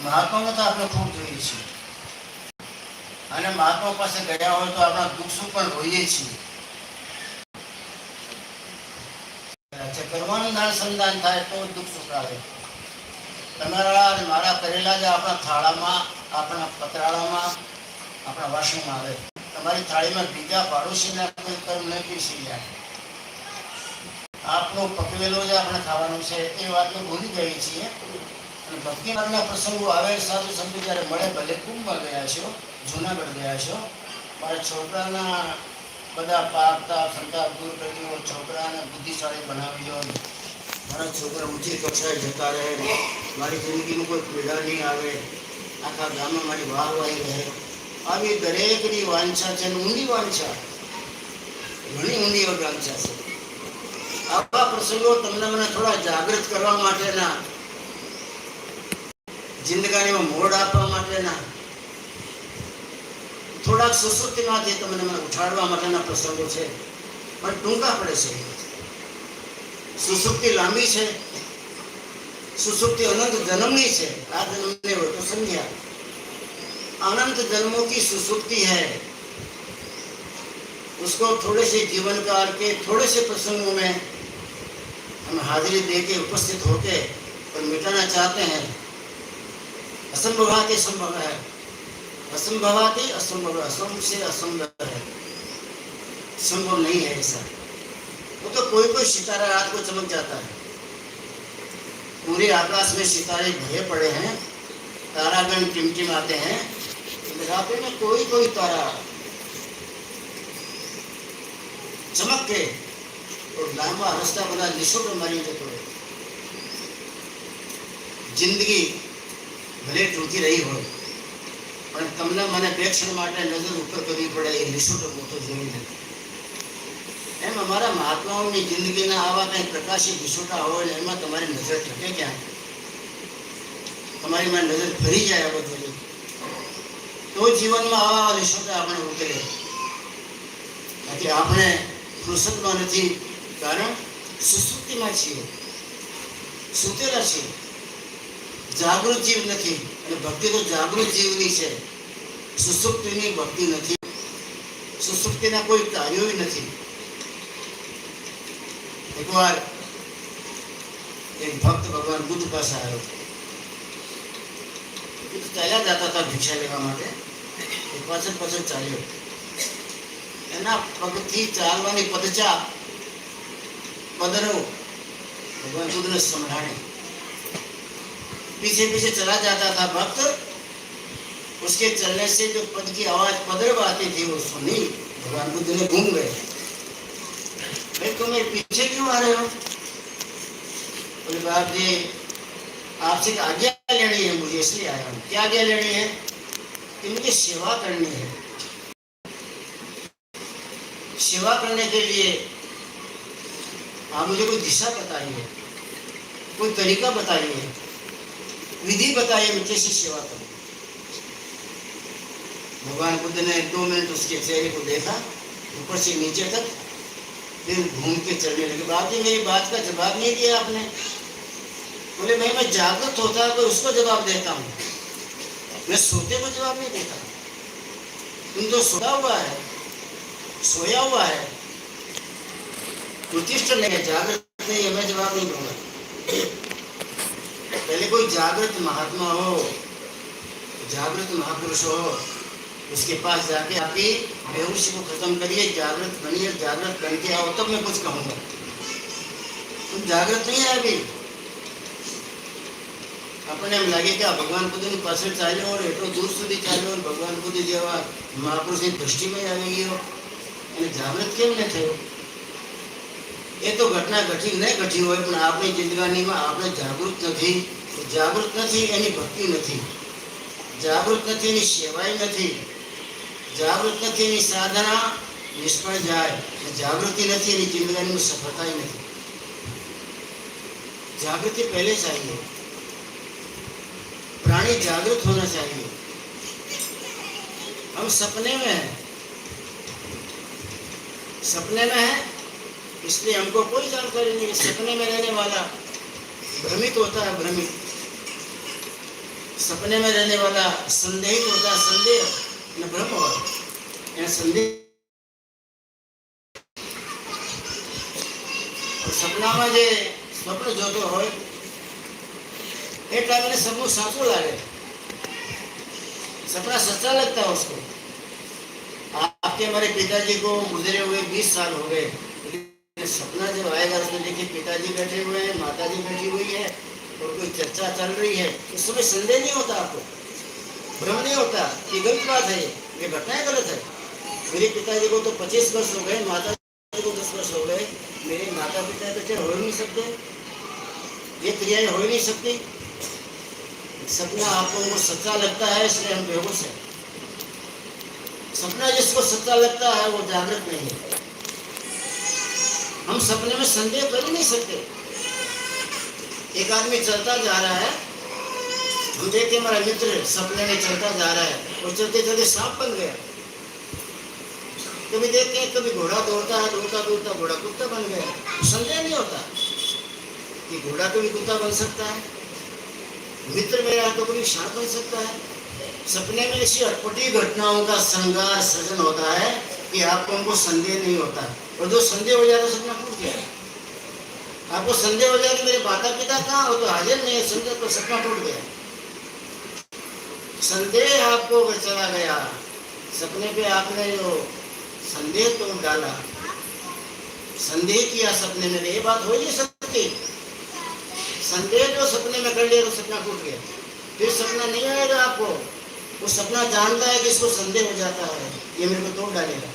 મહાત્મામાં તો આપણે ખૂબ જોઈએ છીએ અને મહાત્મા પાસે ગયા હોય તો આપણા દુઃખ સુખ પણ હોઈએ છીએ. કર્મનું અનુસંધાન થાય તો દુઃખ સુખ આવે. તમારા અને મારા કરેલા જ આપણા થાળામાં, આપણા પતરાળામાં, આપણા વાસણમાં આવે. તમારી થાળીમાં બીજા પાડોશીના કોઈ કર્મ નહીં પીસી જાય. આપણો પકવેલો જ આપણે ખાવાનું છે એ વાતને ભૂલી જઈએ છીએ. અને ભક્તિ માર્ગના પ્રસંગો આવે સાધુ સંતો જ્યારે મળે, ભલે કુંભમાં ગયા છો, જુનાગઢ ગયા છો, મારા છોકરાના બધા પાકતા સંતાપ દૂર કરી દો, છોકરાને બુદ્ધિશાળી બનાવી દો, મારા છોકરા ઊંચી કક્ષાએ જતા રહે, મારી જિંદગીમાં કોઈ પીડા નહીં આવે, આખા ગામમાં મારી વાહવાહી રહે. આવી દરેકની વાંછા છે, ઊંડી વાંછા, ઘણી ઊંડી વાંછા છે. આવા પ્રસંગો તમને મને થોડા જાગૃત કરવા માટેના, જિંદગાનીમાં મોડ આપવા માટેના, થોડાક સુસુપ્તિમાંથી તમને મને ઉઠાડવા માટેના પ્રસંગો છે, પણ ટૂંકા પડે છે. સુસુપ્તિ લાંબી છે, सुसुप्ति अनंत जन्मनी से आ जन्मने हो तो समझा अनंत जन्मों की सुसुप्ति है. उसको थोड़े से जीवन काल के थोड़े से प्रसंगों में हम हाजिरी दे के उपस्थित होके और मिटाना चाहते हैं. असंभवाति संभव है, असंभवाति असंभव, असंभव से असंभव है, संभव नहीं है ऐसा. वो तो कोई कोई सितारा रात को चमक जाता है. पूरे आकाश में सितारे भरे पड़े हैं, तारागण टिमटिमाते हैं, रात में कोई कोई तारा चमक के और लांबा रास्ता बना निशुल्क मारी जतो है. जिंदगी भले टूटी रही हो પણ તમને મને બે ક્ષણ માટે નજર ઉપર કરવી પડે એ નિશુલ્ક મોટો જોઈ નથી. એમ અમારા મહાત્માઓની જિંદગીના આવા કંઈ પ્રકાશિત વિસોટા હોય ને એમાં તમારી નજર ટકે ક્યાં, તમારી માં નજર ફરી જાય આ બધું તો જીવનમાં આવા વિસોટા આપણે ઉતરે. બાકી આપણે ફુરસતમાં નથી, કારણ સુસુપ્તિમાં છીએ, સૂતેલા છીએ, જાગૃત જીવ નથી. અને ભક્તિ તો જાગૃત જીવની છે, સુસુપ્તિની ભક્તિ નથી. સુસુપ્તિના કોઈ કાર્યો નથી. एक बार एक भक्त भगवान बुद्ध पास आयो. बुद्ध चाल्या जाता था भिक्षा लेवा माटे. पाछળ પાછળ ચાલ્યો. એના પગથી ચાલવાની પદચા પદરો भगवान बुद्ध ने संभाले. पीछे पीछे चला जाता था भक्त. उसके चलने से जो पद की आवाज पदरव आती थी वो सुनी. भगवान बुद्ध ने घूम गए. भाई तुम मेरे पीछे क्यों आ रहे हो? बोले बाप जी आपसे आज्ञा लेनी है, मुझे इसलिए आया हूँ. क्या आज्ञा लेनी है? कि मुझे सेवा करनी है. सेवा करने के लिए आप मुझे कोई दिशा बताइए, कोई तरीका बताइए, विधि बताइए, मैं कैसे सेवा करूँ. भगवान बुद्ध ने 2 मिनट उसके चेहरे को देखा, ऊपर से नीचे तक, फिर घूम के चलने लगे. बाप जी मेरी बात का जवाब नहीं दिया आपने. बोले भाई मैं जागृत होता है तो उसको जवाब देता हूँ, मैं सोते को जवाब नहीं देता. तुम तो सोया हुआ है, सोया हुआ है, उत्तिष्ठ नहीं, जागृत नहीं है, मैं जवाब नहीं दूंगा. पहले कोई जागृत महात्मा हो, जागृत महापुरुष हो, उसके पास जाके आपकी बेहोशी को खत्म करिए, जागृत बनिए, जागृत बन के आओ तब मैं कुछ कहूँगा. तुम जागृत नहीं है अभी. अपने एम लगे कि भगवान बुद्ध पास चाल्यो और एटलो दूर सुधी चाल्यो और भगवान बुद्ध जेवा महापुरुषनी दृष्टि में આવી ગયો અને જાગૃત કેમ ન થયો? એ તો ઘટના ઘટી ન ઘટી હોય, પણ આપણી જિંદગીમાં આપણે જાગૃત નથી. જાગૃત નથી એની ભક્તિ નથી, જાગૃત નથી એની સેવાય નથી, જાગૃત નથી એની સાધના નિષ્ફળ જાય, જાગૃતિ નથી એની જિંદગીમાં સફળતા નથી. जागृति पहले चाहिए. प्राणी जागृत होना चाहिए. हम सपने में हैं, सपने में है इसलिए हमको कोई जानकारी नहीं. सपने में रहने वाला भ्रमित होता है, भ्रमित. सपने में रहने वाला संदेहित होता है, संदेह न ब्रह्म हो या संदेह। सपना में जे स्वप्न जोतो होय ए टाइम सबू साचू लागे, सपना सच्चा लगता है उसको। आपके हमारे पिताजी को गुजरे हुए 20 साल हो गए, सपना जब आएगा उसमें देखिए पिताजी बैठे हुए हैं, माताजी बैठी हुई है और कोई चर्चा चल रही है, उस समय संदेह नहीं होता, आपको भ्रम नहीं होता कि गलत बात है, ये घटना गलत है। मेरे पिताजी को तो 25 वर्ष हो गए, माताजी को 10 वर्ष हो गए, मेरे माता पिता बेटे हो नहीं सकते, ये क्रियाएं हो ही नहीं सकती। सपना आपको सच्चा लगता है इसलिए हम बेहोश हैं। सपना जिसको सच्चा लगता है वो जागृत नहीं है। हम सपने में संदेह कर ही नहीं सकते। एक आदमी चलता जा रहा है, हम देखते हमारा मित्र सपने में चलता जा रहा है और चलते चलते सांप बन गया। कभी देखते हैं कभी घोड़ा दौड़ता है, दौड़ता दौड़ता घोड़ा कुत्ता बन गया। संदेह नहीं होता कि घोड़ा कभी कुत्ता बन सकता है, मित्र मेरा तो कभी सांप बन सकता है। सपने में ऐसी अटपटी घटनाओं का श्रृंगार सृजन होता है कि आपको हमको संदेह नहीं होता, और जो संदेह हो जाता है सपना टूट गया। आपको संदेह हो जाए कि मेरे माता पिता कहाँ हो, तो हाजिर नहीं है, संदेह तो सपना टूट गया। संदेह आपको अगर चला गया, सपने पे आपने जो संदेह तोड़ डाला, संदेह किया सपने में, ये बात हो नहीं सकती। संदेह जो सपने में कर लिया तो सपना टूट गया, फिर सपना नहीं आएगा आपको। वो सपना जानता है कि इसको संदेह हो जाता है, ये मेरे को तोड़ डालेगा।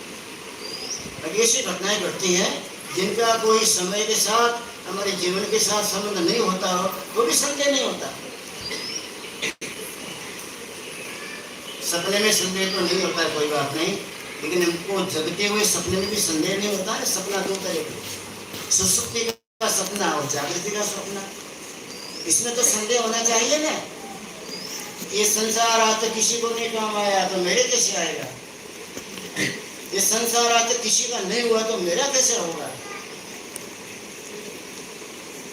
ऐसी घटनाएं घटती हैं जिनका कोई समय के साथ, हमारे जीवन के साथ संबंध नहीं होता हो, वो भी संदेह नहीं होता। सपने में संदेह तो नहीं होता है, कोई बात नहीं, लेकिन हमको जगते हुए सपने में भी संदेह नहीं होता है। सपना दो तरह के, सुसुप्ति का सपना और जागृति का सपना। इसमें तो संदेह होना चाहिए ना, ये संसार आज तक किसी को नहीं काम आया तो मेरे कैसे आएगा, ये संसार आज तक किसी का नहीं हुआ तो मेरा कैसे होगा।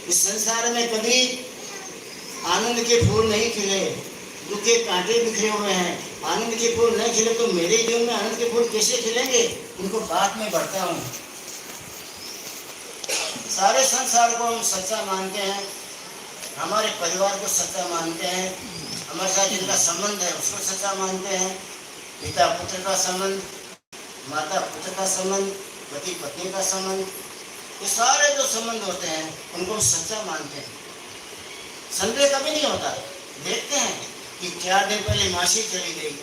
इस संसार में कभी आनंद के फूल नहीं खिले, दुख के कांटे बिखरे हुए हैं। आनंद के फूल नहीं खिले तो मेरे जीवन में आनंद के फूल कैसे खिलेंगे, उनको बात में बढ़ता हूँ। सारे संसार को हम सच्चा मानते हैं, हमारे परिवार को सच्चा मानते हैं, हमारे साथ जिनका संबंध है उसको सच्चा मानते हैं। पिता पुत्र का संबंध, माता पुत्र का संबंध, पति पत्नी का संबंध, ये सारे जो संबंध होते हैं उनको हम सच्चा मानते हैं। संदेह कभी नहीं होता। देखते हैं कि 4 दिन पहले मासी चली गई,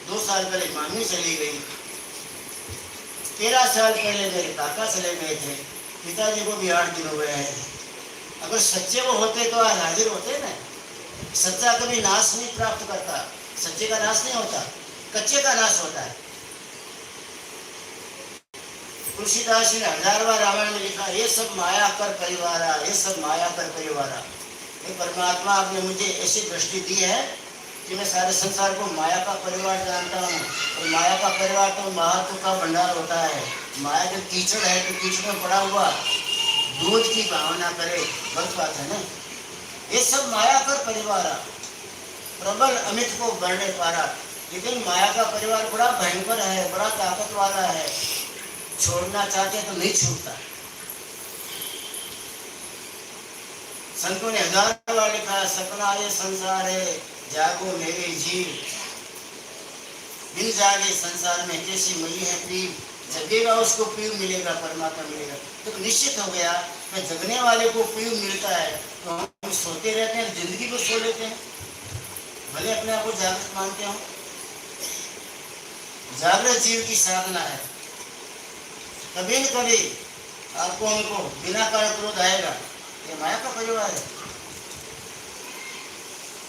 2 साल पहले मामी चली गई, 13 साल पहले मेरे काका चले गए थे, पिताजी को भी 8 दिन हुए हैं। अगर सच्चे वो होते तो आज हाजिर होते ना। सच्चा कभी नाश नहीं प्राप्त करता, सच्चे का नाश नहीं होता, कच्चे का नाश होता है। तुलसीदास ने 1000 बार रामायण में लिखा, ये सब माया कर परिवारा, ये सब माया कर परिवारा। ये परमात्मा आपने मुझे ऐसी दृष्टि दी है कि मैं सारे संसार को माया का परिवार जानता हूँ, और माया का परिवार तो महत्व का भंडार होता है। माया जब कीचड़ है तो कीचड़ में पड़ा हुआ दूध की भावना करे, गलत बात है ना। ये सब माया का परिवार, प्रबल अमित को बढ़ने पारा। लेकिन माया का परिवार बड़ा भयंकर है, बड़ा ताकत वाला है, छोड़ना चाहते तो नहीं छूटता। संतों ने 1000 बार लिखा, सपना ये संसार है, जागो मेरे जीव, बिन जागे संसार में कैसी मई है पीव, जगेगा उसको पीव मिलेगा, परमात्मा मिलेगा। तो निश्चित हो गया कि जगने वाले को पीव मिलता है, तो हम सोते रहते हैं, जिंदगी को सो लेते हैं, भले अपने आप को जागृत मानते हो। जागृत जीव की साधना है। कभी न कभी आपको हमको बिना कारण क्रोध आएगा, ये माया का परिवार है।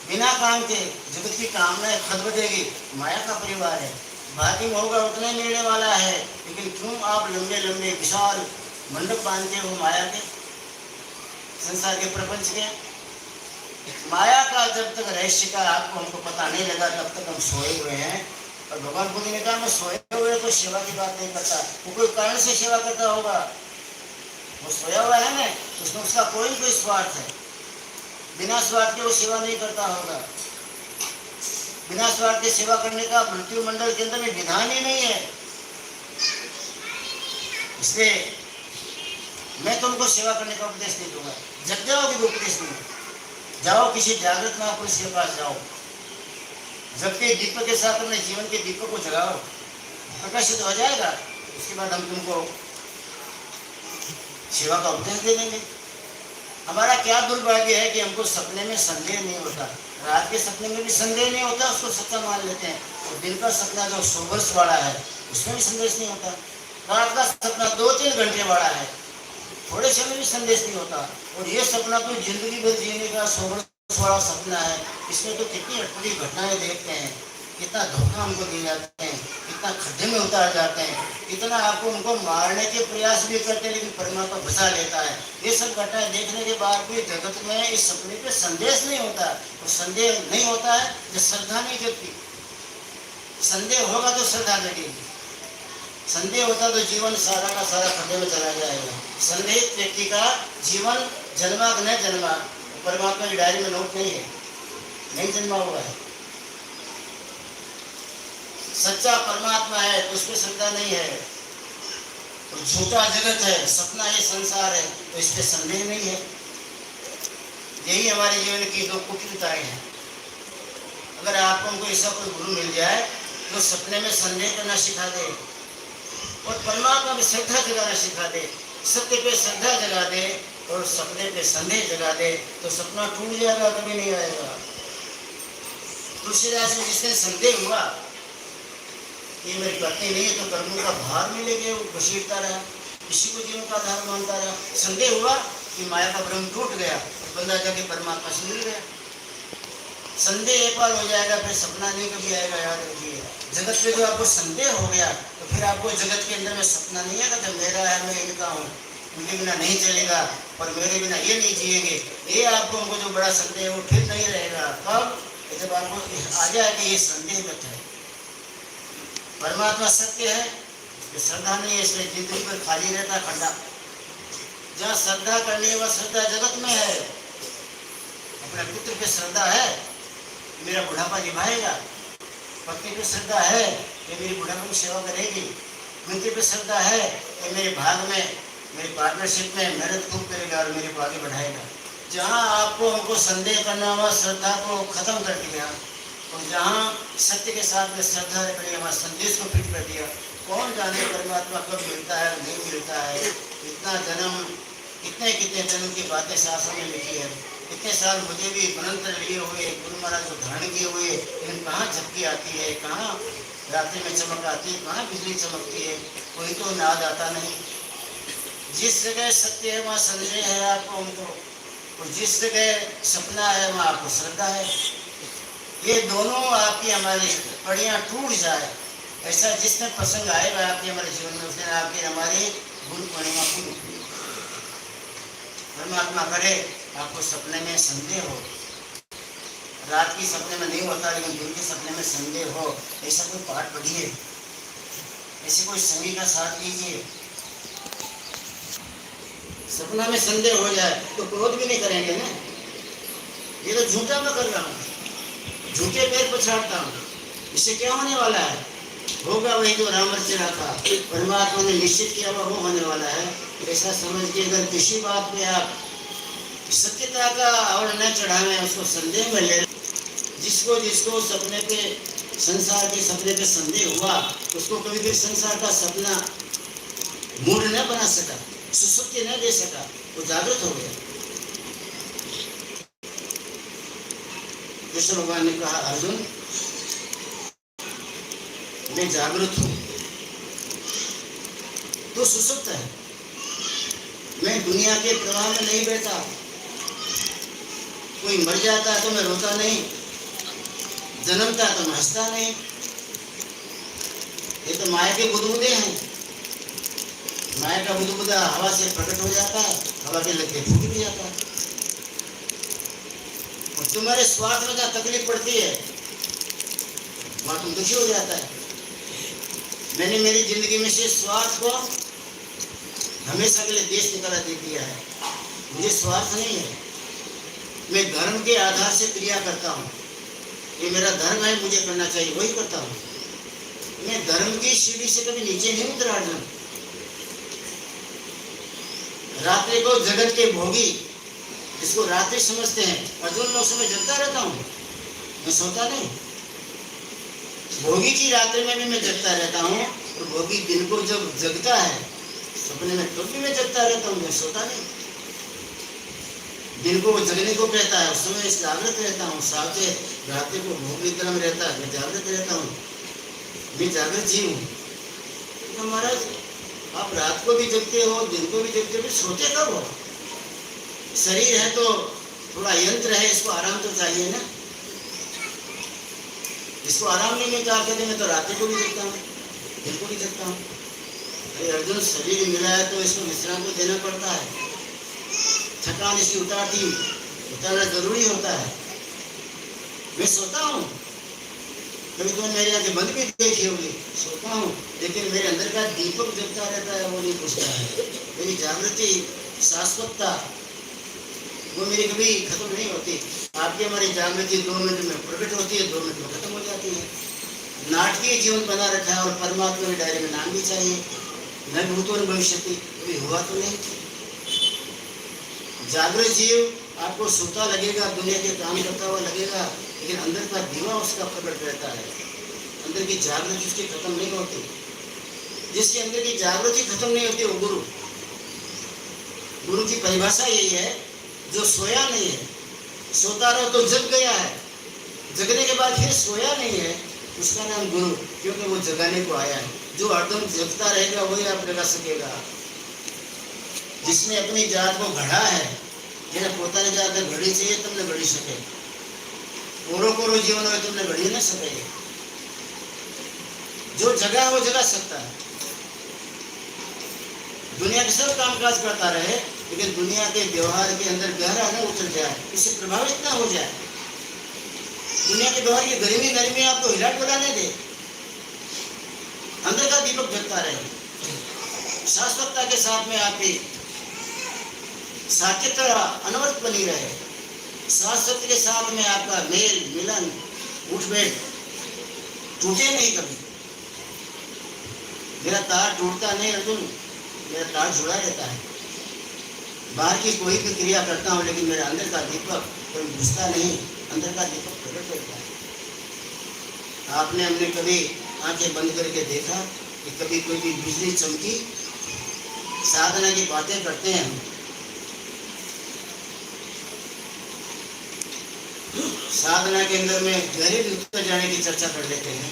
बिना काम के जगत की कामनाएं खदबदेगी, माया का परिवार है। बाकी होगा उतना मिलने वाला है, लेकिन क्यों आप लंबे लंबे विशाल मंडप बांधते हो माया के, संसार के, प्रपंच के। माया का जब तक रहस्य का आपको हमको पता नहीं लगा तब तक हम सोए हुए हैं। और भगवान बुद्ध ने कहा मैं सोए हुए कोई सेवा की बात नहीं करता, वो कोई कारण से सेवा करता होगा, वो सोया हुआ है ना, उसमें उसका कोई स्वार्थ है, बिना स्वार्थ के वो सेवा नहीं करता होगा। बिना स्वार्थ की सेवा करने का मृत्यु मंडल के अंदर में विधान ही नहीं है। इसलिए मैं तुमको सेवा करने का उपदेश नहीं दूंगा, जग जाओगे तो उपदेश दूंगा। जाओ किसी जागृत महापुरुष के पास जाओ, जबकि दीपक के साथ अपने जीवन के दीपक को जलाओ, प्रकाशित हो जाएगा। उसके बाद हम तुमको सेवा का उपदेश दे देंगे। हमारा क्या दुर्भाग्य है कि हमको सपने में संदेह नहीं होता, रात के सपने में भी संदेह नहीं होता, उसको सच्चा मान लेते हैं। और दिन का सपना जो 100 वर्ष वाला है उसमें भी संदेश नहीं होता। रात का सपना 2-3 घंटे वाला है, थोड़े समय भी संदेश नहीं होता। और ये सपना तो जिंदगी भर जीने का 100 वर्ष वाला सपना है। इसमें तो कितनी अटपटी घटनाएं देखते हैं, कितना धोखा हमको दिए जाते हैं, कितना खड्डे में उतार जाते हैं, कितना आपको उनको मारने के प्रयास भी करते हैं, लेकिन परमात्मा बचा लेता है। ये सब घटनाएं देखने के बाद भी जगत में इस सपने पे संदेश नहीं होता। और संदेह नहीं होता है जो श्रद्धा नहीं जगती। संदेह होगा तो श्रद्धा जगेगी, संदेह होता तो जीवन सारा का सारा खड्डे में चला जाएगा। संदेहित व्यक्ति का जीवन जन्मा न जन्मा परमात्मा की डायरी में नोट नहीं है, नहीं जन्मा हुआ है। सच्चा परमात्मा है तो उस पर श्रद्धा नहीं है। तो झूठा जगत है, सपना ये संसार है, तो इस पर संदेह नहीं है। यही हमारे जीवन की दो कुटिलताएं हैं। अगर आपको हमको ऐसा कोई गुरु मिल जाए तो सपने में संदेह करना सिखा दे और परमात्मा में श्रद्धा जगाना सिखा दे, सत्य पे श्रद्धा जगा दे और सपने पे संदेह जगा दे, तो सपना टूट जाएगा, कभी नहीं आएगा। तुलसीदास में जिसने संदेह हुआ ये मेरी पत्नी नहीं है, तो कर्मों का भार मिलेगा, वो घसीटता रहा, इसी को जीवन का आधार मानता रहा। संदेह हुआ कि माया का भ्रम टूट गया और बंदा जाके परमात्मा से मिल गया। संदेह एक बार हो जाएगा, फिर सपना नहीं कभी आएगा। याद रखिए, जगत पे जो आपको संदेह हो गया तो फिर आपको जगत के अंदर में सपना नहीं आएगा कि मेरा है, मैं इनका हूँ, उनके बिना नहीं चलेगा और मेरे बिना ये नहीं जिएंगे। ये आपको हमको जो बड़ा संदेह है वो फिर नहीं रहेगा। कब? जब आपको आ जाए कि ये संदेहगत है, परमात्मा सत्य है, श्रद्धा नहीं है, इसलिए जिंदगी पर खाली रहता खड्डा। जहाँ श्रद्धा करने वह श्रद्धा जगत में है। अपने पुत्र पे श्रद्धा है, मेरा बुढ़ापा निभाएगा। पत्नी पे श्रद्धा है कि मेरी बुढ़ापा की सेवा करेगी। मित्र पे श्रद्धा है कि मेरे भाग में, मेरी पार्टनरशिप में मेहनत खूब करेगा और मेरे को आगे बढ़ाएगा। जहाँ आपको हमको संदेह करना हुआ श्रद्धा को खत्म कर दिया और जहाँ सत्य के साथ में श्रद्धा रखने हमारे संदेश को फिट कर दिया। कौन जाने परमात्मा कब मिलता है नहीं मिलता है। इतना जन्म, कितने जन्म की बातें शास्त्रों में लिखी है। इतने साल मुझे भी मनंत्र लिए हुए, गुरु महाराज को धारण किए हुए, लेकिन कहाँ झपकी आती है, कहाँ रात्रि में चमक आती है, कहाँ बिजली चमकती है, कोई तो नाद आता नहीं। जिस जगह सत्य है वहाँ संदेह है आपको हमको, और जिस जगह सपना है वहाँ आपको श्रद्धा है। ये दोनों आपकी हमारी पड़ियाँ टूट जाए, ऐसा जिसमें प्रसंग आएगा आपके हमारे जीवन में, उसने आपकी हमारी गुरु पूर्णिमा पूरी। परमात्मा करे आपको सपने में संदेह हो, रात की सपने में नहीं होता लेकिन दिन के सपने में संदेह हो, ऐसा कोई पाठ पढ़िए, ऐसे कोई संगी का साथ लीजिए। सपना में संदेह हो जाए तो क्रोध भी नहीं करेंगे ना। ये तो झूठा मैं कर रहा हूँ, झूठे पैर पछाड़ता हूँ, इससे क्या होने वाला है? होगा वही जो राम रचा था, परमात्मा ने निश्चित किया वो होने वाला है। ऐसा समझ के अगर किसी बात में आप सत्यता का और न चढ़ावे, उसको संदेह में ले, जिसको सपने पे, संसार के सपने पे संदेह हुआ, उसको कभी भी संसार का सपना मूड न बना सका, सुसुप्ति न दे सका, वो जागृत हो गया। कृष्ण भगवान ने कहा, अर्जुन मैं जागृत हूं, तो सुसुप्त है। मैं दुनिया के प्रवाह में नहीं बैठा। कोई मर जाता है तो मैं रोता नहीं, जन्मता तो मैं हंसता नहीं। ये तो माया के बुदबुदे हैं। माया का बुदबुदा हवा से प्रकट हो जाता है, हवा के लगे फूट भी जाता है। और तुम्हारे स्वार्थ में जहाँ तकलीफ पड़ती है वहां तुम दुखी हो जाता है। मैंने मेरी जिंदगी में से स्वार्थ को हमेशा के लिए देश निकाला दे दिया है। मुझे स्वार्थ नहीं है, मैं धर्म के आधार से क्रिया करता हूँ। ये मेरा धर्म है, मुझे करना चाहिए, वही करता हूँ। मैं धर्म की सीढ़ी से कभी नीचे नहीं उतरा। रात्रि को जगत के भोगी इसको रात्रि समझते हैं, अर्जुन मैं उस समय जगता रहता हूँ, मैं सोता नहीं। भोगी की रात्रि में भी मैं जगता रहता हूँ, और भोगी दिन को जब जगता है सपने में तो भी मैं जगता रहता हूँ, मैं सोता नहीं। दिन को वो जगने को कहता है, उस समय जागृत रहता हूँ। साथे रात्रि को भोग निद्रा में रहता है, मैं जागृत रहता हूँ, मैं जागृत जीव हूँ। तो महाराज आप रात को भी जगते हो, दिन को भी जगते हो, सोते कब हो? शरीर है तो थोड़ा यंत्र है, इसको आराम तो चाहिए ना। इसको आराम नहीं मिलता, आप कहते मैं तो रात्रि को भी जगता हूँ, दिन को भी जगता हूँ। अरे अर्जुन, शरीर मिला है तो इसको विश्राम को देना पड़ता है। थकान इसकी उतारना जरूरी होता है। मैं सोता हूँ, कभी तो मेरी आंखें बंद भी देखी होगी, सोता हूँ, लेकिन मेरे अंदर का दीपक जगता रहता है, वो नहीं बुझता है। मेरी जागृति, शाश्वतता, वो मेरी कभी खत्म नहीं होती। आपकी हमारी जागृति 2 मिनट में प्रकट होती है, 2 मिनट में खत्म हो जाती है। नाटकीय जीवन बना रखा है, और परमात्मा के दायरे में नाम भी चाहिए। न भूतो न भविष्यति, कभी हुआ तो नहीं। जागृत जीव आपको सोता लगेगा, दुनिया के काम करता हुआ लगेगा, लेकिन अंदर का दीवा उसका प्रकट रहता है। अंदर की जागृति उसकी खत्म नहीं होती। जिसके अंदर की जागृति खत्म नहीं होती वो गुरु। गुरु की परिभाषा यही है, जो सोया नहीं है। सोता रहो तो जग गया है, जगने के बाद फिर सोया नहीं है, उसका नाम गुरु, क्योंकि वो जगाने को आया है। जो हरदम जगता रहेगा वही आप जगा सकेगा। जिसने अपनी जात को घड़ा है, जेने પોતાની જાત ઘડી છે તમને ઘડી શકે। કોરો जीवन હોય તમને ઘડી ન શકે। जो जगा वो जगा सकता है। दुनिया के सब कामकाज करता रहे, लेकिन दुनिया के व्यवहार के अंदर गहरा न उतर जाए, इससे प्रभावित न हो जाए। दुनिया के व्यवहार की गर्मी गर्मी आपको हिला डुला नहीं दे, अंदर का दीपक जगता रहे। शाश्वतता के साथ में आपकी साकेत्र अनवरत बनी रहे। शाश्वत के साथ में आपका मेल मिलन उठ बैठ टूटे नहीं कभी। मेरा तार टूटता नहीं अर्जुन, मेरा तार जुड़ा रहता है। बाहर की कोई भी क्रिया करता हूँ, लेकिन मेरा अंदर का दीपक कोई बुझता नहीं, अंदर का दीपक प्रकट रहता है। आपने हमने कभी आंखें बंद करके देखा कि कभी कोई भी बिजली चमकी? साधना की बातें करते हैं हम, साधना के अंदर में गहरे उतर जाने की चर्चा कर लेते हैं।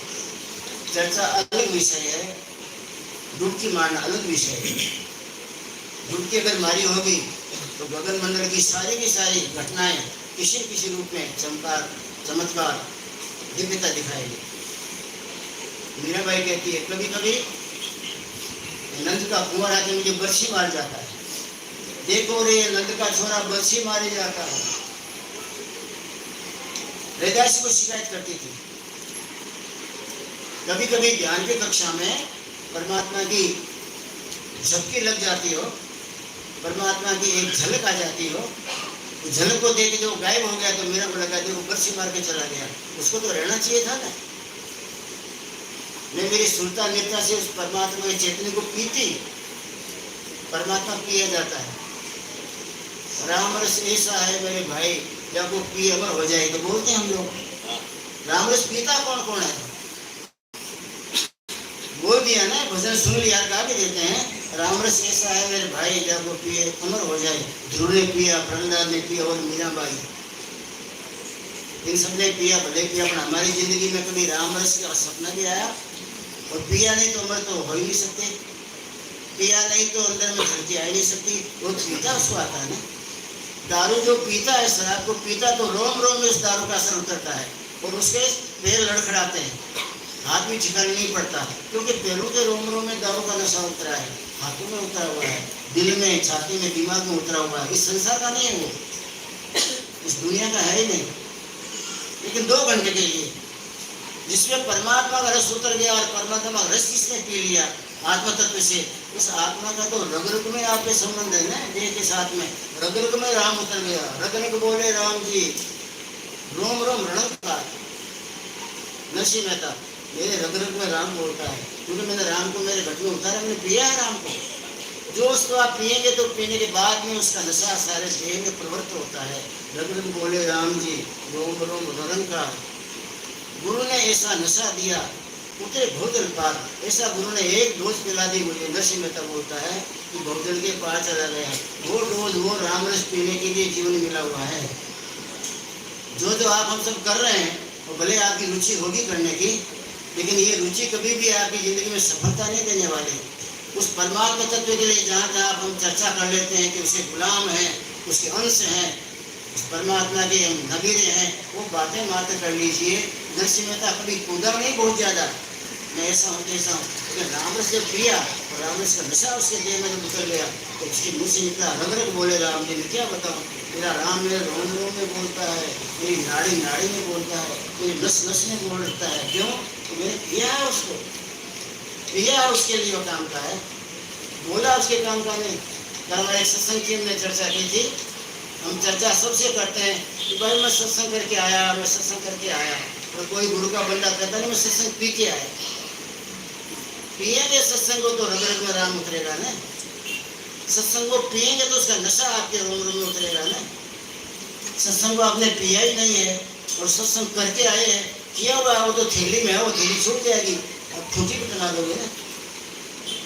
चर्चा अलग विषय है, डुबकी मारना अलग विषय है। डुबकी अगर मारी होगी तो गगन मंडल की सारी घटनाएं किसी न किसी रूप में चमत्कार दिव्यता दिखाएगी। मीराबाई कहती है कभी कभी नंद का कुंवर आके मुझे बर्छी मार जाता है, देखो रे नंद का छोरा बर्छी मारे जाता है। हृदय को शिकायत करती थी। कभी कभी ज्ञान की कक्षा में परमात्मा की झपकी लग जाती हो, परमात्मा की एक झलक आ जाती हो, तो झलक को देख जो गायब हो गया तो मेरा को लगा देखो बर्छी मार के चला गया, उसको तो रहना चाहिए था ना। मैं मेरी सुरता नेता से उस परमात्मा के चेतने को पीती। परमात्मा पिया जाता है। राम रस ऐसा है मेरे भाई, जब वो पी अमर हो जाए तो बोलते हैं हम लोग। राम रस पीता कौन कौन है? बोल दिया ना, भजन सुन लिया, गा भी देते हैं राम रस ऐसा है मेरे भाई, जब वो पिए अमर हो जाए। ध्रुव ने पिया, प्रहलाद ने पिया और मीराबाई, इन सब ने पिया, भले पिया, पर हमारी जिंदगी में कभी राम रस का सपना भी आया? और पिया नहीं तो अमर तो हो ही नहीं सकते। पिया नहीं तो अंदर में धरती आ ही नहीं सकती। वो पीता उसको आता है ना। दारू जो पीता है, शराब को पीता तो रोम रोम में उस दारू का असर उतरता है और उसके पैर लड़खड़ाते हैं, हाथ भी ठिकाने नहीं पड़ता, क्योंकि पैरों के रोम रोम में दारू का नशा उतरा है, हाथों में उतरा हुआ है, दिल में, छाती में, दिमाग में उतरा हुआ है। इस संसार का नहीं है वो, इस दुनिया का है ही नहीं। लेकिन 2 घंटे के लिए जिसमें परमात्मा का रस उतर गया और परमात्मा का रस जिसने पी लिया आत्मा तत्व से, उस आत्मा का तो रग रग में आपके संबंध है ना, देह के साथ में। रग रग में राम उतर गया। रग रग बोले राम जी, रोम रोम रणकार। नरसिंह मेहता, मेरे रग रग में राम बोलता है, क्योंकि मैंने राम को मेरे घट में उतारा, मैंने पिया है राम को। जो उसको आप पिएंगे तो पीने के बाद में उसका नशा सारे देह में प्रवृत्त होता है। रग रग बोले राम जी, रोम रोम निरंकार। गुरु ने ऐसा नशा दिया, उतरे भोजन पार, ऐसा गुरु ने एक डोज पिला दी मुझे। नरसिंह मेहता बोलता है कि भोजन के पार चला गया। वो डोज, वो राम रस पीने के लिए जीवन मिला हुआ है। जो जो आप हम सब कर रहे हैं, वो भले आपकी रुचि होगी करने की, लेकिन ये रुचि कभी भी आपकी जिंदगी में सफलता नहीं देने वाली। उस परमात्मा तत्व के लिए जहाँ जहाँ हम चर्चा कर लेते हैं कि उसके गुलाम हैं, उसके अंश हैं, उस परमात्मा के हम नबीरे हैं, वो बातें मात्र कर लीजिए। नरसिंह मेहता कभी कूदा नहीं बहुत ज़्यादा, मैं ऐसा हूँ कैसा हूँ, लेकिन रामरस जब पिया और रामरस का नशा उसके देह में जब उतर गया तो उसके मुँह से निकला रग रग बोले राम जी। मैं क्या बताऊँ, मेरा राम मेरे रोम रोम में बोलता है, मेरी नाड़ी नाड़ी में बोलता है, मेरी नस नस में बोलता है। क्यों? तो मैंने किया है उसको, किया उसके लिए वो काम का है, बोला उसके काम का नहीं। कल हमारे एक सत्संग की हमने चर्चा की थी। हम चर्चा सबसे करते हैं कि भाई मैं सत्संग करके आया, मैं सत्संग करके आया, और कोई गुरु का बंदा कहता नहीं मैं सत्संग पी के आया। पिएंगे सत्संग को तो रग रग में राम उतरेगा ना, सत्संग को पिएंगे तो उसका नशा आपके रोम रोम में उतरेगा ना। सत्संग को आपने पिया ही नहीं है और सत्संग करके आए हैं, किया हुआ वो तो थैली में है, वो थैली छूट जाएगी, आप खूंटी पे टना दोगे ना।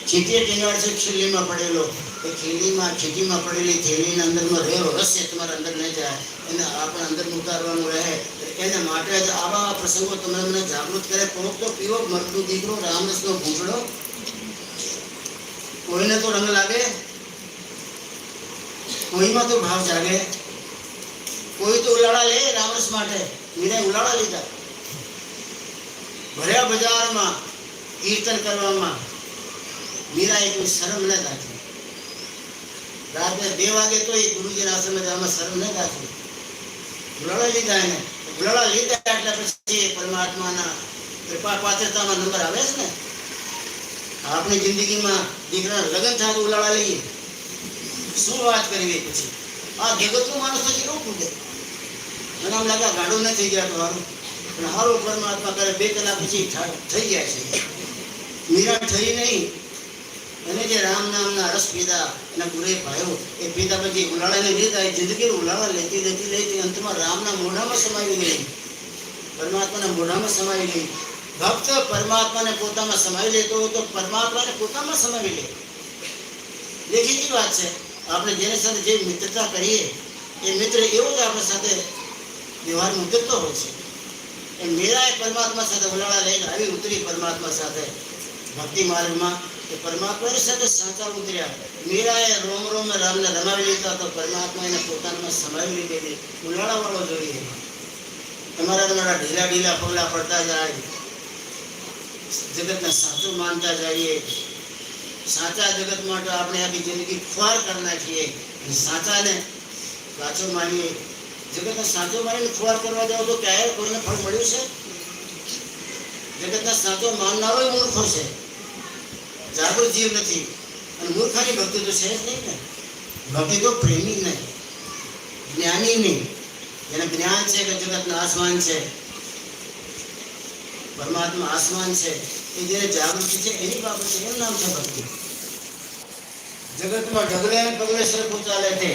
चीटिए टीनाड़ से खिल्ली में पड़ेलो, खिल्ली में चीटी में पड़ेली थैली ने अंदर में रहेलो रस है तुम्हारे अंदर नहीं जाए, એને આપણા અંદર ઉતારવાનું રહે। એને માટે જ આવા પ્રસંગો તમને મને જાગૃત કરે। કોક તો પીવો મરતું દીકરો રામરસનો ભૂંગળો, કોઈને તો રંગ લાગે, કોઈમાં તો ભાવ જાગે, કોઈ તો ઉલાળા લે રામરસ માટે। મીરાએ ઉલાળા લીધા, ભર્યા બજારમાં કીર્તન કરવામાં, મીરાએ કોઈ શરમ ન રાખી। रात में 2 वागे तो ये गुरुजी आश्रम में जामा शर्म नहीं राखी, गुलाड़ा लीधा है। गुलाड़ा लीधा એટલે પછી પરમાત્માના કૃપા પાત્રતામાં નંબર આવે છે ને। આપણી જિંદગીમાં દીકરા લગન થાય તો ઉલાળા લઈએ, શું વાત કરવી પછી? આ જગતનો માણસ પછી કેવું કૂદે, મને આમ લાગે ગાડું ન થઈ ગયા તો સારું, પણ સારું પરમાત્મા કરે 2 કલાક પછી થઈ જાય છે। મીરા થઈ નહીં, એને જે રામ નામના રસ પીધા એના ગુરુએ ભાયો, એ પીધા પછી ઉલાળાને લીધા, એ જિંદગી ઉલાળા લેતી લેતી લેતી અંતમાં રામના મોઢામાં સમાવી ગઈ, પરમાત્માના મોઢામાં સમાવી ગઈ। ભક્ત પરમાત્માને પોતામાં સમાવી લેતો હોય તો પરમાત્માને પોતામાં સમાવી લે। દેખીતી વાત છે, આપણે જેની સાથે જે મિત્રતા કરીએ એ મિત્ર એવો જ આપણા સાથે વ્યવહારમાં ઉતરતો હોય છે। એ મીરાએ પરમાત્મા સાથે ઉલાળા લઈને આવી ઉતરી પરમાત્મા સાથે ભક્તિ માર્ગમાં, परमात्मा साथे साचा उतर्या। मीराए रोम रोम में राम ने रमावी लीधा तो परमात्मा ने पोतानामां समावी लीधी। उलाळा वाळो जोईए, तमारा तमारा ढीला ढीला पगला पड़ता जाए, जगत ने साचो मानता जाइए। साचा जगत माटे आपणे आखी जिंदगी ख्वार कर नाखीए, साचा ने साचो मानीए। जगत ने साचो मानीने ख्वार करवा जाओ तो क्यारे कोईने फळ मळ्युं छे? जगत ने साचो माननारो मूर्खो छे, जागृत जीव नहीं। मूर्खानी भक्ति तो है नहीं ने, भक्ति तो प्रेमी नहीं, ज्ञानी नहीं, जेने ज्ञान है कि जगत ना आसमान है, परमात्मा आसमान है, ये जागृति है एनी बाबत एनु नाम है भक्ति। जगत में ढगले पगले सर चाले थे।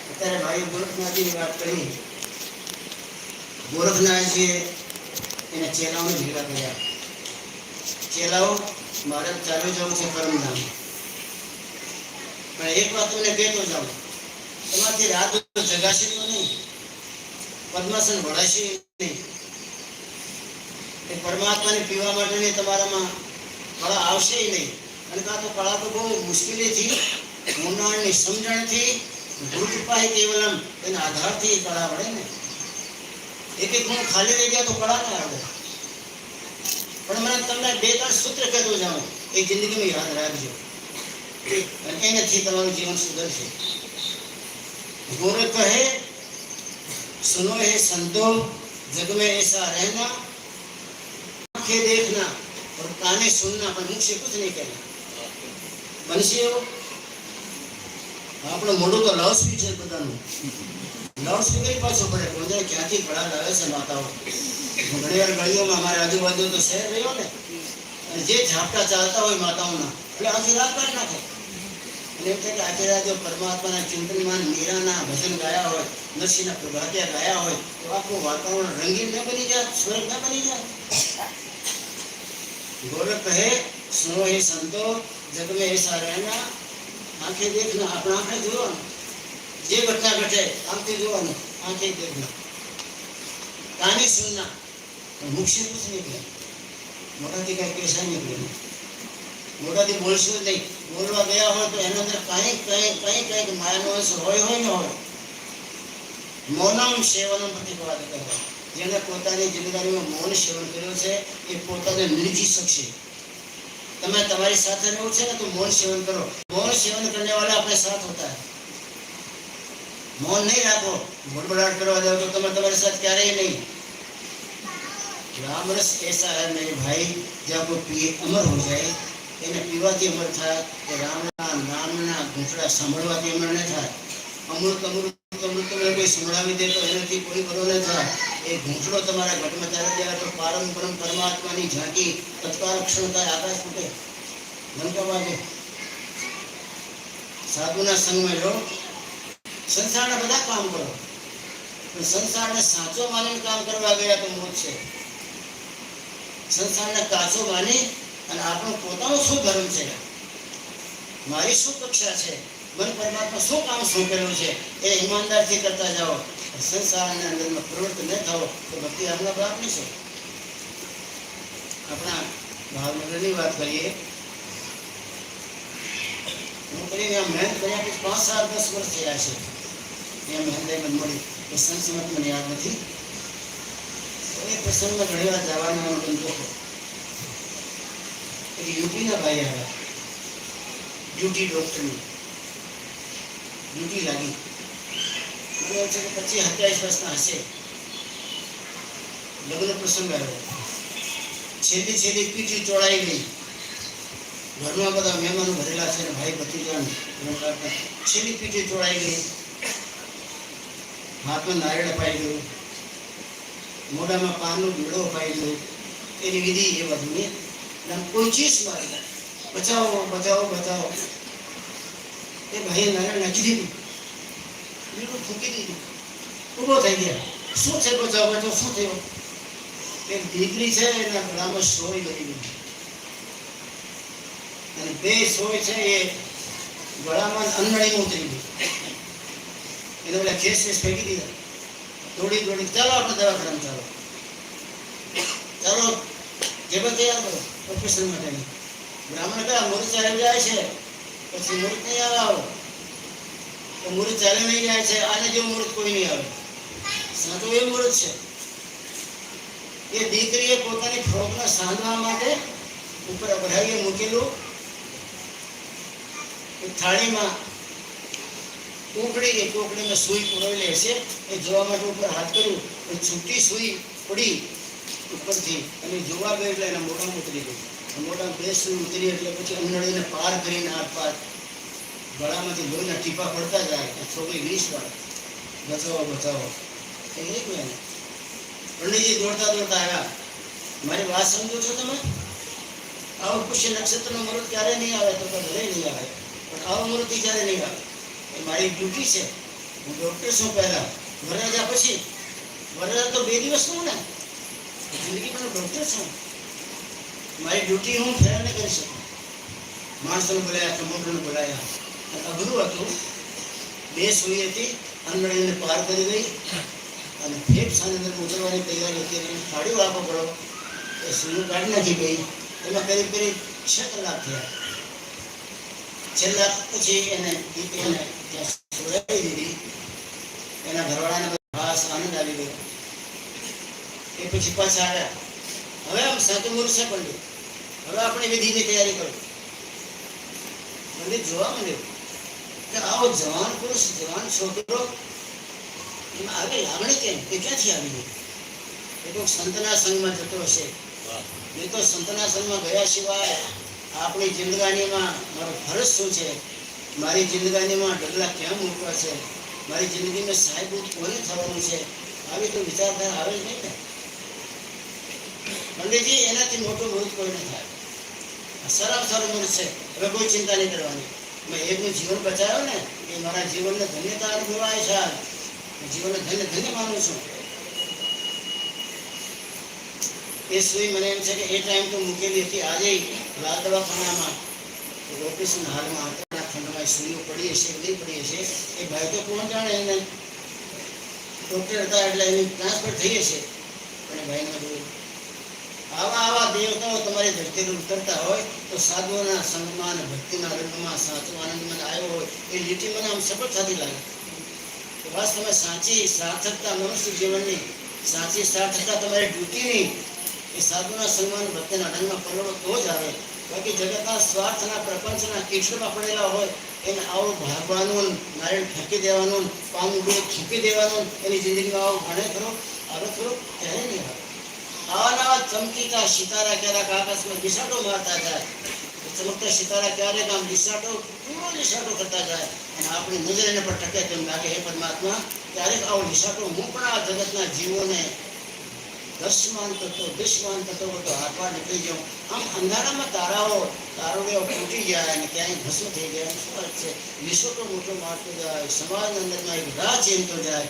अत्यारे भाई गोरखनाथ की बात करी, गोरखनाथ जी एने चेलाओं ने भेगा कर्या। चेलाओ मारे चालू जाऊँ છે પરમ નામ, પણ એક વાત તમને કહેતો જાઉં, તમારી રાત જગાશે તો નહીં, પદ્માસન વળાશે નહીં। એ પરમાત્માને પીવા માટેની તમારામાં કળા આવશે નહીં, અને કાં તો કળા તો બહુ મુશ્કેલીથી, ઊંડાણની સમજણથી, ગુરુ કૃપા હે કેવલમ એના આધારથી એ કળા વળે ને। એક એક ગુણ ખાલી રહી ગયા તો કળા ના આવે। પણ મને તમને 2-3 સૂત્ર કહેતો જાઉં, એ જિંદગીમાં યાદ રાખજો, અને એનાથી તમારું જીવન સુધરશે। गोरख कहे सुनो हे संतो, जग में ऐसा रहना, आंखें देखना और काने सुनना, पर मुख से कुछ नहीं कहना। बनशी हो આપણો મોઢું તો લાઉડ સ્પીકર બધાનું, લાઉડ સ્પીકર પાછો પડે, કોઈ ક્યાંથી પડા લાવે છે માતાઓ, ઘણીવાર ગળીઓમાં અમારે આજુબાજુ તો શહેર રહ્યો ને, અને જે ઝાપટા ચાલતા હોય માતાઓના એટલે આખી રાત કાઢી નાખે. અને એમ થાય કે આખી રાત જો પરમાત્માના ચિંતનમાં મીરાના ભજન ગાયા હોય, નરસિંહના પ્રભાતિયા ગાયા હોય તો આખું વાતાવરણ રંગીન ન બની જાય, સ્વર્ગ ન બની જાય. ગોરખ કહે સુનો હે સંતો જગ में ऐसा रहना, आंखें देखना, अपना आंखें જોવાનું, જે ઘટના ઘટે આંખથી જોવાનું, आंखें देखना, કાને સુનના, મુખ से कुछ निकले, મોઢાથી કઈ કેસા નીકળે નહીં. મોઢાથી બોલશું જ નહીં. બોલવા ગયા હોય તો એના અંદર કંઈક માયાનો અંશ હોય ને હોય. મૌનમ સેવનમ પ્રતિપાદક, જેને પોતાની જિંદગીમાં મૌન સેવન કર્યું છે એ પોતાને નિર્જી શકશે. તમે તમારી સાથે રહેવું છે ને તો મૌન સેવન કરો. मौन सेवन करने वाला अपने साथ होता है. मौन नहीं રાખો, बड़बड़ाहट करवा जाओ तो तुम्हारे साथ क्या रहे नहीं. राम रस ऐसा है मेरे भाई, जब वो पिए अमर हो जाए, એને પીવાથી અમર થાય કે રામના નામના ઘૂંટડા સાંભળવાથી અમર ન થાય. અમૃત કોઈ સંભળાવી દે તો એનાથી કોઈ ભરો ન થાય. એ ઘૂંટડો તમારા ઘટમાં ચાલી જાય તો પારંપરમ પરમાત્માની ઝાંકી તત્કાળ ક્ષણ થાય, આકાશ ફૂટે, લંકા વાગે. સાધુના સંગમાં રહો, સંસારના બધા કામ કરો, પણ સંસારને સાચો માનીને કામ કરવા ગયા તો મોત છે. સંસારને કાચો માની અને આપણું પોતાનું શું ધર્મ છે, મારી શું કક્ષા છે, મન પરમાત્મા શું કામ સોંપેલું છે એ ઈમાનદારથી કરતા જાઓ. સંસારના અંદરમાં પ્રવૃત્ત ન થાઓ તો ભક્તિ આપના પ્રાપ્ત છે. આપણા ભાવનગરની વાત કરીએ, હું કરીને મહેનત કર્યા પછી 5 સાલ 10 વર્ષ થયા છે. ત્યાં મહેનતાઈ મને મળી એ સંસ્મૃત મને યાદ નથી. એ પ્રસંગમાં ઘણી વાર જવાનું બનતો હતો. યુપીના ભાઈ આવ્યા, ડ્યુટી ડોક્ટરની ડ્યુટી લાગી. મને છે કે 25-27 વર્ષના હશે. લગ્ન પ્રસંગ આવ્યો, છેલ્લી પીઠી ચોડાઈ ગઈ. ઘરમાં બધા મહેમાનો ભરેલા છે, ભાઈ ભત્રીજા છેલ્લી પીઠી ચોડાઈ ગઈ. હાથમાં નારિયેળ અપાઈ ગયું, મોઢામાં પાનનો બીડો અપાઈ ગયો. એની વિધિ એ બધું કોઈ ચીજ મારી બચાવો બચાવો બચાવો. એ ભાઈએ નારિયેળ નાખી દીધું, બિલકુલ ફૂંકી દીધું. ઊભો થઈ ગયા, શું છે બચાવો બચાવો, શું થયું? એક દીકરી છે એના ગળામાં સોય લઈ ગઈ, અને 2 સોય છે એ ગળામાં અંદડીમાં ઉતરી ગઈ. એને ઓલા ખેસ ફેંકી દીધા. દોડી ચાલો આપણે દવાખાનામાં, ચાલો જે બધે આવો ઓપરેશન માટે. બ્રાહ્મણ કહે મુહૂર્ત ચાલી જાય છે, પછી મુહૂર્ત નહીં આવો તો મુહૂર્ત ચાલી નહીં જાય છે. આને જેવું મુહૂર્ત કોઈ નહીં આવે. સાચું એ મુહૂર્ત છે. એ દીકરીએ પોતાની ફ્રોકને સાંધવા માટે ઉપર અભરાઈએ મૂકેલું થાળીમાં કોકડીમાં સુઈ પુરાવેલી હશે. એ જોવા માટે ઉપર હાથ કર્યું, એ છૂટી સુઈ પડી ઉપરથી અને જોવા ગયો એટલે એના મોઢામાં ઉતરી ગઈ. મોઢામાં 2 સુઈ ઉતરી એટલે પછી અંદડીને પાર કરીને હાથ પાર ગળામાંથી લોહીના ટીપા પડતા જાય. છોકરી ગ્રીસ પાડે, બચાવો બચાવો. એ ગયું એને. પંડિતજી દોડતા આવ્યા. મારી વાત સમજો છો તમે? આવું પુષ્ય નક્ષત્રનું મુહૂર્ત ક્યારે નહીં આવે તો ભલે નહીં આવે, પણ આવું મુહૂર્ત ક્યારે નહીં આવે. એ મારી ડ્યુટી છે. હું ડૉક્ટર છું પહેલા, વરરાજા પછી. વરરાજા તો 2 દિવસનું ને, જિંદગી પણ ડૉક્ટર છું. મારી ડ્યુટી હું ફેર ન કરી શકું. માણસોને બોલાયા, પ્રમોટરને બોલાયા. અઘરું હતું. 2 સુઈ હતી, અંદડીને પાર કરી ગઈ અને ફેફસાની અંદર ઉતરવાની તૈયારી હતી. ફાડ્યું આપો પડો એ સુઈ કાઢી નાખી ગઈ. એમાં કરીબ 6 કલાક થયા. છેલ્લા પછી એને દીકરીને ત્યાં છોડાવી દીધી. એના ઘરવાળાને ખાસ આનંદ આવી ગયો. એ પછી પાછા આવ્યા. હવે આમ સાચું મુહૂર્ત છે પંડિત, હવે આપણે વિધિની તૈયારી કરો. પંડિત જોવા મળ્યો કે આવો જવાન પુરુષ, જવાન છોકરો, એમાં આવી લાગણી કેમ, એ ક્યાંથી આવી ગઈ? એ તો સંતના સંગમાં જતો હશે. એ તો સંતના સંગમાં ગયા સિવાય આપણી જિંદગાનીમાં મારો ફરજ શું છે, મારી જિંદગાનીમાં ડગલા ક્યાં મૂકવા છે, મારી જિંદગીમાં સાહેબ કોને થવાનું છે, આવી તો વિચારધારા આવે જ નહીં ને. પંડિતજી એનાથી મોટું મૃત કોઈ ન થાય. સારામાં સારું મૃત છે. હવે કોઈ ચિંતા નહીં કરવાની. મેં એકનું જીવન બચાવ્યો ને એ મારા જીવનને ધન્યતા અનુભવાય છે. જીવનને ધન્ય માનું છું. એ સુઈ મને એમ છે કે એ ટાઈમ તો મૂકેલી હતી. આજે લાલ દવાખાનામાં ઓપરેશન હાલમાં ખંડમાં સુઈઓ પડી હશે નહીં પડી હશે એ ભાઈ તો કોણ જાણે. એને ડૉક્ટર હતા એટલે એની ટ્રાન્સફર થઈ હશે. અને ભાઈને જોયું આવા દેવતાઓ તમારી ધરતી ઉતરતા હોય તો સાધુઓના સંગમાં અને ભક્તિના રંગમાં સાચો આનંદ મને આવ્યો હોય એ લીટી મને આમ સફળ થતી લાગે. બસ તમે સાચી સાર્થકતા મનુષ્ય જીવનની સાચી સાર્થકતા તમારી ડ્યુટીની એ સાધુના સન્માન ભક્તિના રંગમાં પરોળો તો જ આવે. બાકી જગતના સ્વાર્થના પ્રપંચના કીચડમાં પડેલા હોય એને આવું ભાગવાનું નારિયેળ ફેંકી દેવાનું પામું બે ખીપી દેવાનું એની જિંદગીમાં આવું ભણે ખરો આવે ખરો ત્યારે નહીં આવે. આવા નવા ચમકીતા સિતારા ક્યારેક આકાશમાં દિશાટો મારતા જાય. ચમકતા સિતારા ક્યારેક આમ દિશાટો પૂરો દિશાટો કરતા જાય અને આપણી નજર એને પર ટકે તેમ લાગે હે પરમાત્મા ક્યારેક આવો દિશાટો હું પણ આ જગતના જીવોને દસમાન થતો તો હાથમાં નીકળી જાઉં. આમ અંધારામાં તારોડેઓ ફૂટી જાય અને ક્યાંય ભસ્મ થઈ જાય. શું વાત છે? વિશ્વ મોટો મારતો જાય, સમાજની અંદરમાં એક રાહ ચેનતો જાય.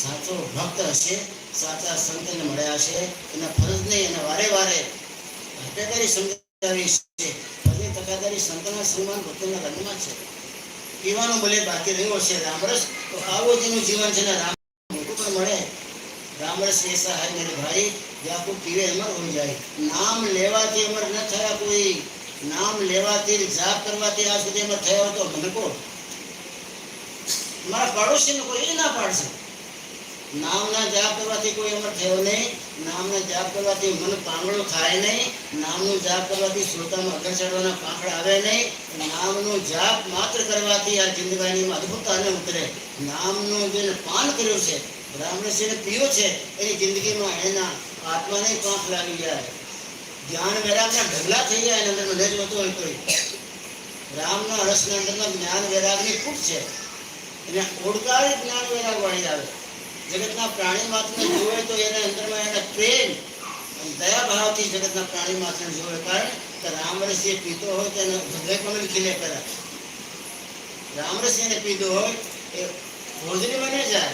સાચો ભક્ત હશે, સાચા સંતને મળ્યા છે, એના ફરજને એના વારે વારે તકેદારી સમજાવી છે. ફરજની તકેદારી સંતના સન્માન ભક્તના રંગમાં છે. પીવાનું ભલે બાકી રહ્યું હશે રામરસ તો આવો જેનું જીવન છે ને રામ મોટું પણ મળે. रामरस ऐसा है मेरे भाई जाको पीवे अमर हो जाए. नाम लेवाથી अमर न થયા કોઈ. નામ લેવાથી જાપ કરવાથી આ સુધી અમર થયો તો મને કો મારા પાડોશીને કોઈ એ ના પાડશે. નામના જાપ કરવાથી કોઈ અમર થયો નહીં. નામના જાપ કરવાથી મન પાંગળો થાય નહીં. નામનો જાપ કરવાથી શ્રોતામાં અગર ચડવાના પાંખડા આવે નહીં. નામનો જાપ માત્ર કરવાથી આ જિંદગીમાં અદ્ભુતતા ન ઉતરે. નામનો જેને પાન કર્યો છે રામરસને પીયો છે એની જિંદગીમાં એના આત્માને પાંખ લાગી જાય. જ્ઞાન વૈરાગના ઢગલા થઈ જાય એના અંદર ન જોતો હોય કોઈ. રામના રસના અંદરમાં જ્ઞાન વૈરાગની ફૂટ છે એને ઓળખાણ જ્ઞાન વૈરાગ વાળી આવે. જગતના પ્રાણી માત્રને જોવે તો એના અંદરમાં એના પ્રેમ અને દયા ભાવથી જગતના પ્રાણી માત્રને જોવે. કારણ કે રામરસ એ પીતો હોય તો એનો હૃદય કમલ ખીલે કરે. રામરસ એને પીધો હોય એ હોજરીમાં ન જાય.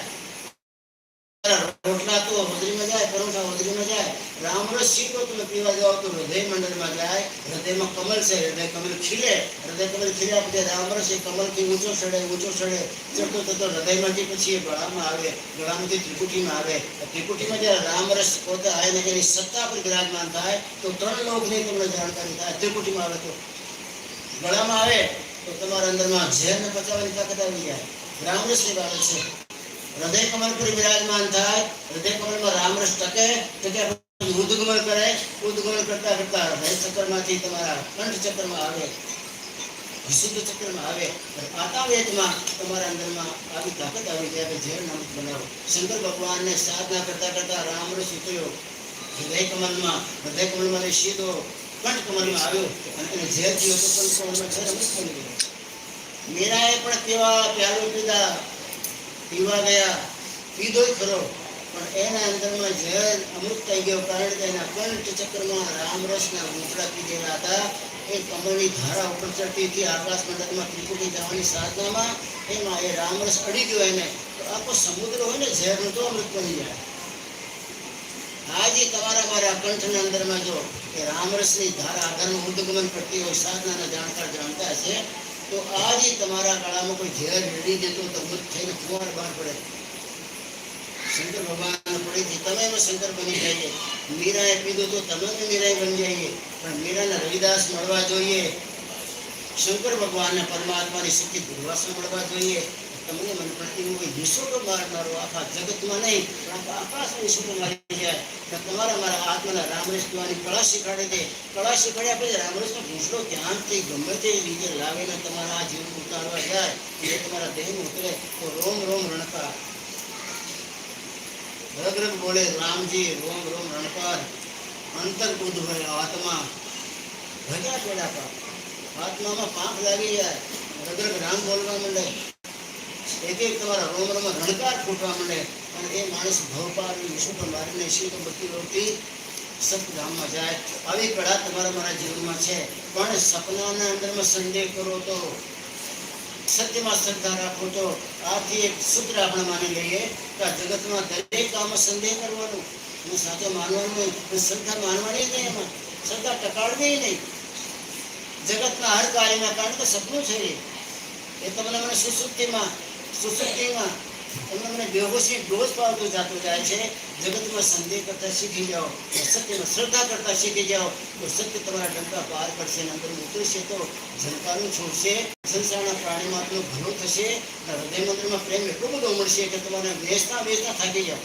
રોટલા તો હોજરીમાં જાય, પરોઠા હોજરીમાં જાય. રામરસ સીધો તમે પીવા જાઓ તો હૃદય મંડળમાં જાય. હૃદયમાં કમલ છે, હૃદય કમલ ખીલે. હૃદય કમલ ખીલ્યા પછી રામરસ એ કમલથી ઊંચો ચડે ચડતો થતો હૃદયમાંથી પછી એ ગળામાં આવે. ગળામાંથી ત્રિપુટીમાં આવે. ત્રિપુટીમાં જ્યારે રામરસ પોતે આવીને એની સત્તા પર વિરાજમાન થાય તો 3 લોકની તમને જાણકારી થાય. ત્રિપુટીમાં આવે તો ગળામાં આવે તો તમારા અંદરમાં ઝેરને પચાવવાની તાકાત આવી જાય. રામરસની બાબત છે. હૃદય કમલ પર વિરાજમાન થાય. હૃદય કમલમાં રામરસ ટકે ઉદ્ગમન કરે. ઉદ્ગમન કરતા કરતા હૃદય ચક્રમાંથી તમારા કંઠ ચક્રમાં આવે, વિશુદ્ધ ચક્રમાં આવે. પાતાવેદમાં તમારા અંદરમાં આવી તાકાત આવી જાય કે ઝેર નામક બનાવો. શંકર ભગવાનને સાધના કરતા કરતા રામરસ ઉતર્યો હૃદય કમલમાં સીધો કંઠ કમલમાં આવ્યો અને એને ઝેર પીયો તો પણ કમલમાં ઝેર અમૃત બની ગયો. મીરાએ પણ કેવા પ્યાલું પીવા ગયા, પીધોય ખરો પણ એના અંદરમાં ઝેર અમૃત થઈ ગયો. કારણ કે એના કંઠ ચક્રમાં રામરસના ઘૂંટડા પીધેલા હતા. એ કમળની ધારા ઉપર ચડતી હતી આકાશ મંડળમાં ત્રિપુટી જવાની સાધનામાં. એમાં એ રામરસ અડી ગયો એને તો આખો સમુદ્ર હોય ને ઝેરનું તો અમૃત બની જાય. આજે તમારા મારા કંઠના અંદરમાં જો એ રામરસની ધારા આગળનું ઉદ્ગમન કરતી હોય સાધનાના જાણકાર જાણતા હશે તો આજે તમારા ગળામાં કોઈ ઝેર રેડી દેતો તો મૃત થઈને કુંવાર બહાર પડે. શંકર ભગવાન પડેથી તમે એમાં શંકર બની જઈએ. મીરાએ પીધું તો તમે મીરાએ બની જઈએ. પણ મીરાના રવિદાસ મળવા જોઈએ. શંકર ભગવાનને પરમાત્માની શક્તિ દુર્વાસા મળવા જોઈએ. તમને મને પ્રતિમુખ કોઈ વિશ્વટો મારનારો આખા જગતમાં નહીં પણ આકાશમાં વિશ્વટો મારી જાય. તમારા મારા આત્માના રામરસ પીવાની કળા શીખવાડી દે. કળા શીખવાડ્યા પછી રામરસનો ઘૂંસડો ધ્યાનથી ગમે તે રીતે લાવીને તમારા આ જીવન ઉતારવા જાય એ તમારા દેહમાં ઉતરે તો રોમ રોમ રણકાર રગ રગ બોલે રામજી રોમ રોમ રણકાર અંતર બુદ્ધ ભરે આત્મા ભજ્યા પેડા પર આત્મામાં પાંખ લાગી જાય. રગ રગ રામ બોલવા માંડે. એક એક તમારા રોમ રોમ રણકાર ફૂટવા માંડે અને એ માણસ ભવપાર વિશ્વ પર મારીને શીખ બત્તી રોટી સતધામમાં જાય. આવી કળા તમારા મારા જીવનમાં છે. પણ સપનાના અંદરમાં સંદેહ કરો તો, સત્યમાં શ્રદ્ધા રાખો તો, આથી એક સૂત્ર આપણે માની લઈએ કે આ જગતમાં દરેક કામમાં સંદેહ કરવાનો અને સાચો માનવાનું નહીં, શ્રદ્ધા માનવાની નહીં, એમાં શ્રદ્ધા ટકાડવી નહીં. જગતના હર કાર્યમાં, કારણ કે સપનું છે એ તમને મને સુસુપ્તિમાં તમને મને બેહોશી ડોઝ પાવતો જાતો જાય છે. જગતમાં સંદેહ કરતા શીખી જાઓ, સત્યમાં શ્રદ્ધા કરતા શીખી જાઓ તો સત્ય તમારા ડંકા પાર કરશે. અંદર ઉતરશે તો ઝંકાનું છોડશે, સંસારના પ્રાણીમાં એટલો ભલો થશે, હૃદય મંદિરમાં પ્રેમ એટલો બધો મળશે કે તમારે વેચતા થાકી જાઓ.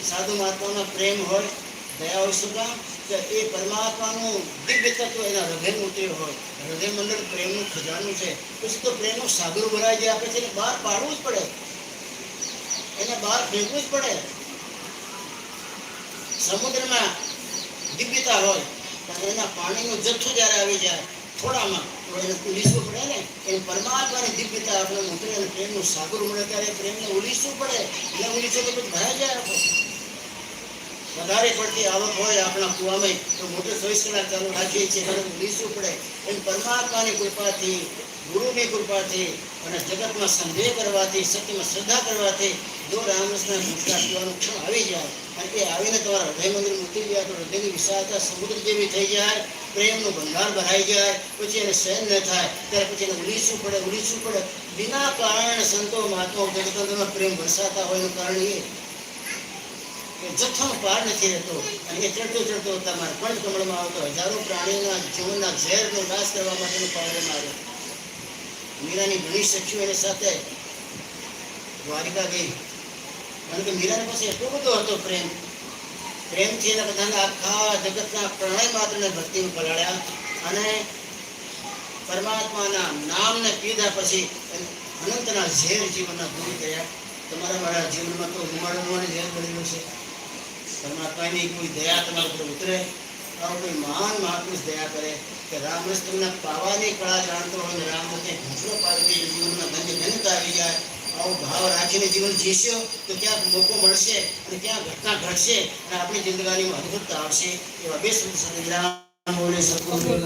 સાધુ મહાત્માના પ્રેમ હોય, દયા હોય, શું કામ કે એ પરમાત્માનું દિવ્ય તત્વ એના હૃદયનું ઉતર્યું હોય. હૃદય મંડળ પ્રેમનું ખજાનું છે. પછી તો પ્રેમનો સાગર ભરાઈ જાય, આપણે એને બહાર પાડવું જ પડે, એને બહાર ફેંકવું જ પડે. સમુદ્રમાં દિવ્યતા હોય પણ એના પાણીનો જથ્થો જ્યારે આવી જાય થોડામાં તો એને ઉલીસવું પડે ને. એ પરમાત્માની દિવ્યતા આપણે ઉતરે અને પ્રેમનું સાગર મળે ત્યારે પ્રેમને ઉલીસવું પડે. એને ઉલીસો તો બધું ભરાઈ જાય. વધારે પડતી આવક હોય આપણા કુવામાં તો મોટર 24 કલાક ચાલુ રાખીએ છીએ, એને ઉલીસવું પડે. એમ પરમાત્માની કૃપાથી, ગુરુની કૃપાથી અને જગતમાં સંદેહ કરવાથી, સત્યમાં શ્રદ્ધા કરવાથી જો રામકૃષ્ણ ગુજરાત પીવાનું ક્ષણ આવી જાય અને એ આવીને તમારા હૃદય મંદિર મૂકી જાય તો હૃદયની વિશાળતા સમુદ્ર જેવી થઈ જાય, પ્રેમનો ભંડાર ભરાઈ જાય. પછી એને સહન ન થાય ત્યારે પછી એને ઉલીસવું પડે. વિના કારણ સંતો મહાત્માઓ જગતમાં પ્રેમ વરસાતા હોય એનું કારણ એ જથ્થાનો પાર નથી રહેતો અને એ ચડતો તમારે પંચ કમળમાં આવતો હજારો પ્રાણીઓના જીવનના ઝેરનો નાશ કરવા માટેનો પાવડરમાં આવ્યો. મીરાની ઘણી સખીઓ એની સાથે દ્વારિકા ગઈ, કારણ કે મીરાની પાસે એટલો બધો હતો પ્રેમથી એના બધાને આખા જગતના પ્રણય માત્રને ભક્તિમાં પલાળ્યા અને પરમાત્માના નામને પીધા પછી અનંતના ઝેર જીવનના દૂર કર્યા. તમારા મારા જીવનમાં તો રૂમાળવાની ઝેર પડેલું છે. પરમાત્માની કોઈ દયા તમારા ઉપર ઉતરે, આવો કોઈ મહાન મહાપુરુષ દયા કરે કે રામરસ તમને પાવાની કળા જાણતો હોય ને રામરસને ઘૂંટડો પાડી જીવનમાં ધન્યતા આવી જાય. આવો ભાવ રાખીને જીવન જીશો તો ક્યાંક મોકો મળશે અને ક્યાં ઘટના ઘટશે અને આપણી જિંદગીમાં અદ્ભુતતા આવશે. એવા બે શબ્દ સાથે વિરામ બોલે સદગુરુ